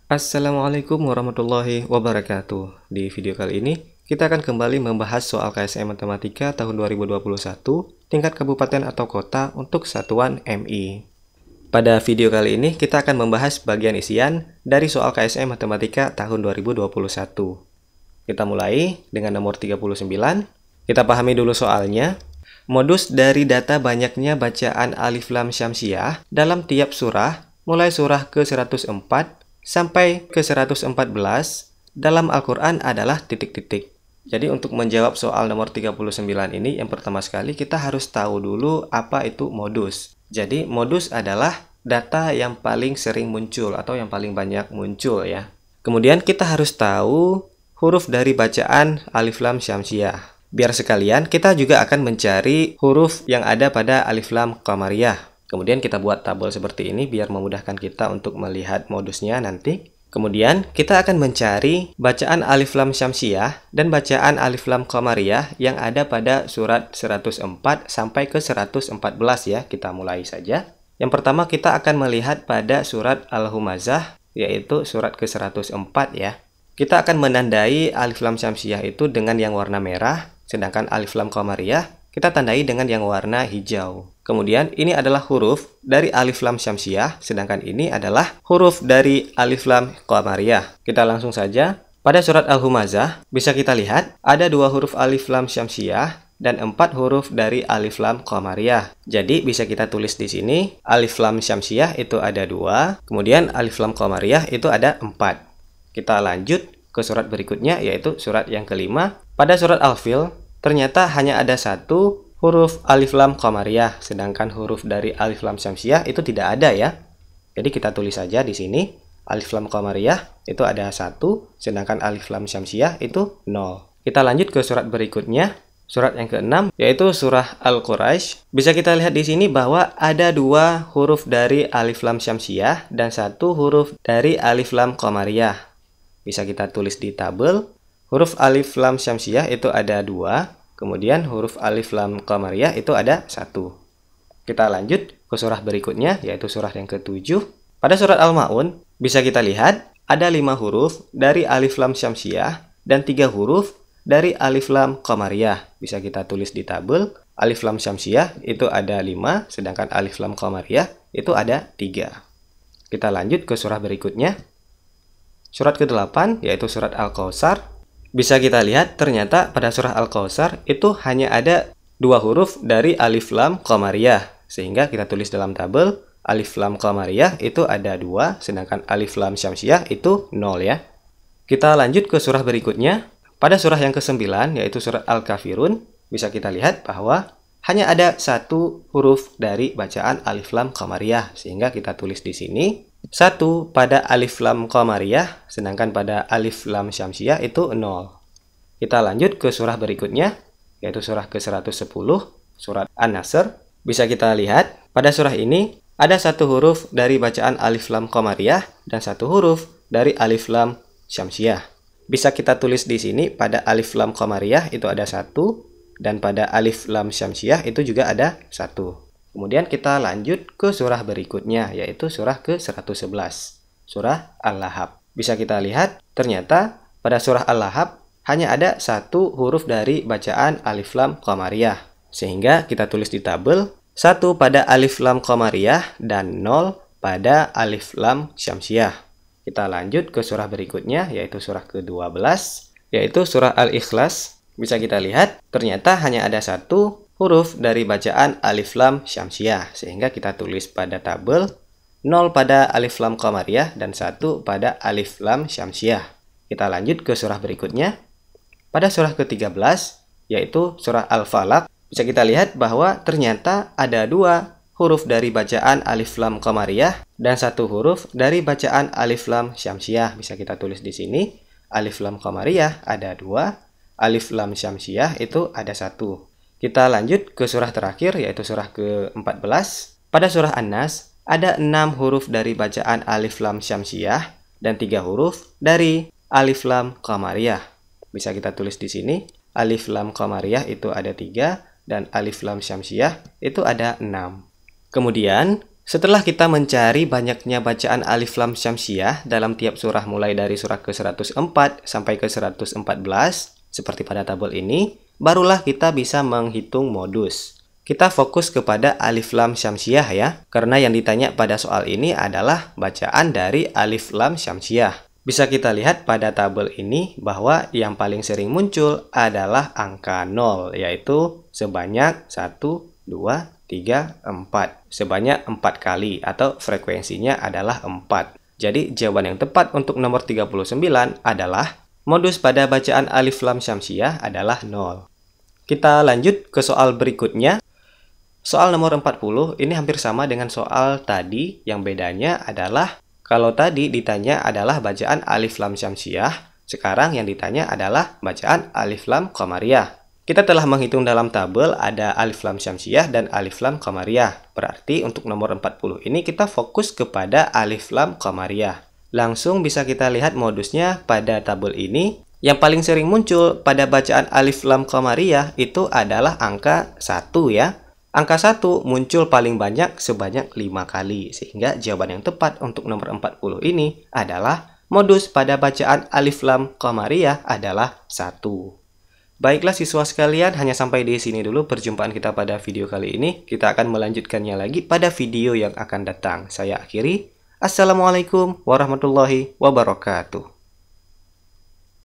Assalamualaikum warahmatullahi wabarakatuh. Di video kali ini, kita akan kembali membahas soal KSM Matematika tahun 2021, tingkat kabupaten atau kota untuk satuan MI. Pada video kali ini, kita akan membahas bagian isian dari soal KSM Matematika tahun 2021. Kita mulai dengan nomor 39. Kita pahami dulu soalnya. Modus dari data banyaknya bacaan alif lam syamsiah dalam tiap surah, mulai surah ke-104 sampai ke-114 dalam Al-Quran adalah titik-titik. Jadi untuk menjawab soal nomor 39 ini, yang pertama sekali kita harus tahu dulu apa itu modus. Jadi modus adalah data yang paling sering muncul atau yang paling banyak muncul ya. Kemudian kita harus tahu huruf dari bacaan alif lam syamsiah. Biar sekalian kita juga akan mencari huruf yang ada pada alif lam qamariyah. Kemudian kita buat tabel seperti ini biar memudahkan kita untuk melihat modusnya nanti. Kemudian kita akan mencari bacaan alif lam syamsiah dan bacaan alif lam qamariyah yang ada pada surat 104 sampai ke 114 ya. Kita mulai saja. Yang pertama kita akan melihat pada surat Al-Humazah, yaitu surat ke-104 ya. Kita akan menandai alif lam syamsiah itu dengan yang warna merah, sedangkan alif lam qamariyah kita tandai dengan yang warna hijau. Kemudian ini adalah huruf dari alif lam syamsiah, sedangkan ini adalah huruf dari alif lam qamariyah. Kita langsung saja. Pada surat Al-Humazah bisa kita lihat ada 2 huruf alif lam syamsiah dan 4 huruf dari alif lam qamariyah. Jadi bisa kita tulis di sini alif lam syamsiah itu ada 2, kemudian alif lam qamariyah itu ada 4. Kita lanjut ke surat berikutnya, yaitu surat yang kelima. Pada surat Al-Fil ternyata hanya ada 1 huruf alif lam qamariyah, sedangkan huruf dari alif lam syamsiah itu tidak ada ya. Jadi kita tulis saja di sini alif lam qamariyah itu ada 1, sedangkan alif lam syamsiah itu 0. Kita lanjut ke surat berikutnya, surat yang ke-6 yaitu surah Al-Quraisy. Bisa kita lihat di sini bahwa ada 2 huruf dari alif lam syamsiah dan 1 huruf dari alif lam qamariyah. Bisa kita tulis di tabel. Huruf alif lam syamsiah itu ada 2, kemudian huruf alif lam qamariyah itu ada 1. Kita lanjut ke surah berikutnya, yaitu surah yang ke-7. Pada surat Al-Ma'un, bisa kita lihat ada 5 huruf dari alif lam syamsiah dan 3 huruf dari alif lam qamariyah. Bisa kita tulis di tabel. Alif lam syamsiah itu ada 5, sedangkan alif lam qamariyah itu ada 3. Kita lanjut ke surah berikutnya. Surat ke-8, yaitu surat Al-Kautsar. Bisa kita lihat ternyata pada surah Al-Kautsar itu hanya ada 2 huruf dari alif lam qamariyah. Sehingga kita tulis dalam tabel alif lam qamariyah itu ada 2, sedangkan alif lam syamsiah itu 0 ya. Kita lanjut ke surah berikutnya. Pada surah yang ke-9 yaitu surat Al-Kafirun, bisa kita lihat bahwa hanya ada 1 huruf dari bacaan alif lam qamariyah. Sehingga kita tulis di sini 1 pada alif lam qamariyah, sedangkan pada alif lam syamsiah itu 0. Kita lanjut ke surah berikutnya, yaitu surah ke-110, surat An-Nasr. Bisa kita lihat, pada surah ini ada 1 huruf dari bacaan alif lam qamariyah dan 1 huruf dari alif lam syamsiah. Bisa kita tulis di sini pada alif lam qamariyah itu ada 1, dan pada alif lam syamsiah itu juga ada 1. Kemudian kita lanjut ke surah berikutnya, yaitu surah ke-111, surah Al-Lahab. Bisa kita lihat, ternyata pada surah Al-Lahab hanya ada 1 huruf dari bacaan alif lam qamariyah. Sehingga kita tulis di tabel, 1 pada alif lam qamariyah dan 0 pada alif lam syamsiah. Kita lanjut ke surah berikutnya, yaitu surah ke-12, yaitu surah Al-Ikhlas. Bisa kita lihat, ternyata hanya ada 1 huruf dari bacaan alif lam syamsiah, sehingga kita tulis pada tabel 0 pada alif lam qamariyah dan 1 pada alif lam syamsiah. Kita lanjut ke surah berikutnya. Pada surah ke-13 yaitu surah Al-Falaq, bisa kita lihat bahwa ternyata ada 2 huruf dari bacaan alif lam qamariyah dan 1 huruf dari bacaan alif lam syamsiah. Bisa kita tulis di sini alif lam qamariyah ada 2, alif lam syamsiah itu ada 1. Kita lanjut ke surah terakhir, yaitu surah ke-14. Pada surah An-Nas, ada 6 huruf dari bacaan alif lam syamsiah dan 3 huruf dari alif lam qamariyah. Bisa kita tulis di sini, alif lam qamariyah itu ada 3, dan alif lam syamsiah itu ada 6. Kemudian, Setelah kita mencari banyaknya bacaan alif lam syamsiah dalam tiap surah mulai dari surah ke-104 sampai ke-114, seperti pada tabel ini, barulah kita bisa menghitung modus. Kita fokus kepada alif lam syamsiah ya, karena yang ditanya pada soal ini adalah bacaan dari alif lam syamsiah. Bisa kita lihat pada tabel ini bahwa yang paling sering muncul adalah angka 0, yaitu sebanyak 1, 2, 3, 4. Sebanyak 4 kali atau frekuensinya adalah 4. Jadi jawaban yang tepat untuk nomor 39 adalah modus pada bacaan alif lam syamsiah adalah 0. Kita lanjut ke soal berikutnya. Soal nomor 40 ini hampir sama dengan soal tadi, yang bedanya adalah kalau tadi ditanya adalah bacaan alif lam syamsiah, sekarang yang ditanya adalah bacaan alif lam qamariyah. Kita telah menghitung dalam tabel ada alif lam syamsiah dan alif lam qamariyah. Berarti untuk nomor 40 ini kita fokus kepada alif lam qamariyah. Langsung bisa kita lihat modusnya pada tabel ini. Yang paling sering muncul pada bacaan alif lam qamariyah itu adalah angka 1 ya. Angka 1 muncul paling banyak sebanyak 5 kali. Sehingga jawaban yang tepat untuk nomor 40 ini adalah modus pada bacaan alif lam qamariyah adalah 1. Baiklah siswa sekalian, hanya sampai di sini dulu perjumpaan kita pada video kali ini. Kita akan melanjutkannya lagi pada video yang akan datang. Saya akhiri. Assalamualaikum warahmatullahi wabarakatuh.